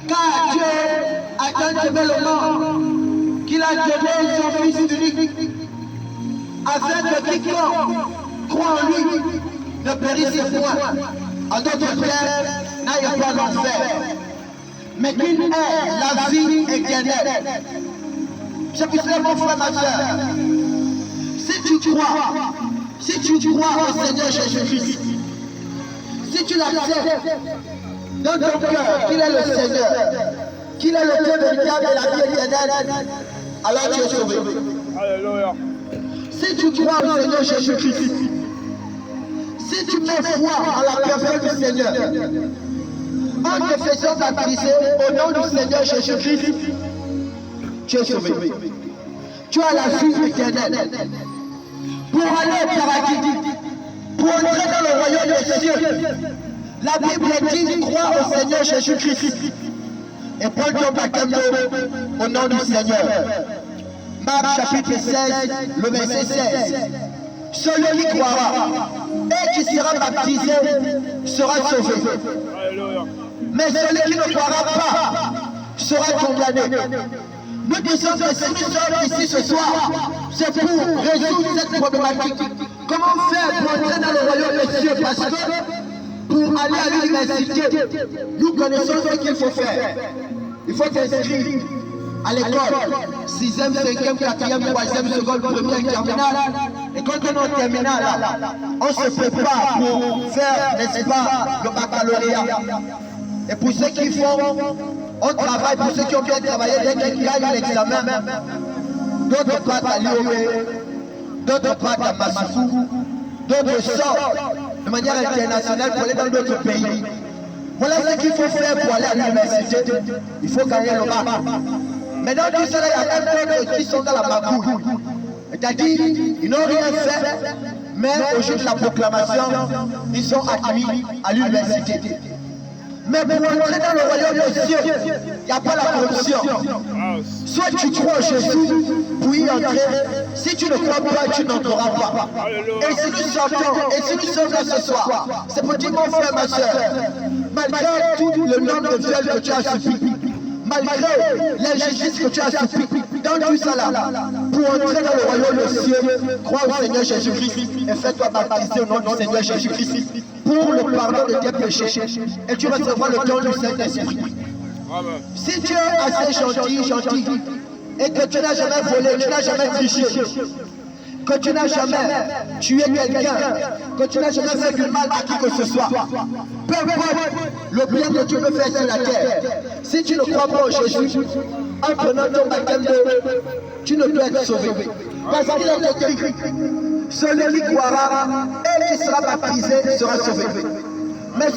Car Dieu a tant aimé le monde qu'il a donné son Fils unique, afin que quiconque croit en lui ne périsse point, en d'autres termes, n'aille pas l'enfer, mais qu'il ait la vie éternelle. C'est pour cela, mon frère, ma soeur, si tu crois au Seigneur Jésus-Christ, si tu l'acceptes dans ton cœur qu'il est le Seigneur, qu'il est le Dieu véritable et la vie éternelle, alors tu es sauvé. Alléluia. Si tu crois au Seigneur Jésus-Christ, si tu mets foi en la personne du Seigneur, en te faisant baptiser au nom du Seigneur Jésus-Christ, tu es sauvé. Tu as la vie éternelle. Pour aller au paradis, pour entrer dans le royaume des cieux, la Bible dit crois au Seigneur Jésus-Christ et prends ton baptême d'eau au nom du Seigneur. Marc chapitre 16, le verset 16. Celui qui croira et qui sera baptisé sera sauvé. Mais celui qui ne croira pas sera condamné. Nous disons que si nous sommes ici ce soir, c'est pour résoudre cette problématique. Comment faire pour entrer dans le royaume des cieux? Parce que pour aller à l'université, nous connaissons ce qu'il faut faire. Il faut s'inscrire à l'école, 6e, 5e, 4e, 3e, seconde, première, terminale. Et quand on est en terminale, on se prépare pour faire, n'est-ce pas, le baccalauréat. Et pour ceux qui font, on travaille, pour ceux qui ont bien travaillé, dès qu'ils gagnent l'examen, d'autres partent à l'IOB, d'autres partent à Massifou, d'autres sortent de manière internationale pour aller dans d'autres pays. Voilà ce qu'il faut faire pour aller à l'université. Il faut gagner le bac. Mais dans tout cela, il y a même d'autres qui sont dans la magouille. C'est-à-dire, ils n'ont rien fait, mais au jour de la proclamation, ils sont admis à l'université. Mais pour entrer dans le royaume des cieux, il n'y a pas la corruption. Soit tu crois en Jésus pour y entrer, si tu ne crois pas, tu n'entreras pas. Et si nous sortons, et si nous sommes là ce soir, c'est pour dire mon frère, ma soeur, malgré tout le nombre de viols que tu as subi, malgré l'injustice que tu as subi, dans tout ça là, pour entrer dans le royaume des cieux, crois au Seigneur Jésus-Christ et fais-toi baptiser au nom du Seigneur Jésus-Christ pour le pardon de tes péchés et tu recevras le don du Saint-Esprit. Si tu es assez gentil, et que tu n'as jamais volé, tu n'as jamais triché, que tu n'as jamais tué quelqu'un, que tu n'as jamais fait du mal à qui que ce soit, peu importe le bien que tu peux faire sur la terre, si tu ne crois pas en Jésus, en prenant ton baptême d'eau, tu ne peux être sauvé. Parce qu'il est écrit, celui qui croira et qui sera baptisé sera sauvé. Mais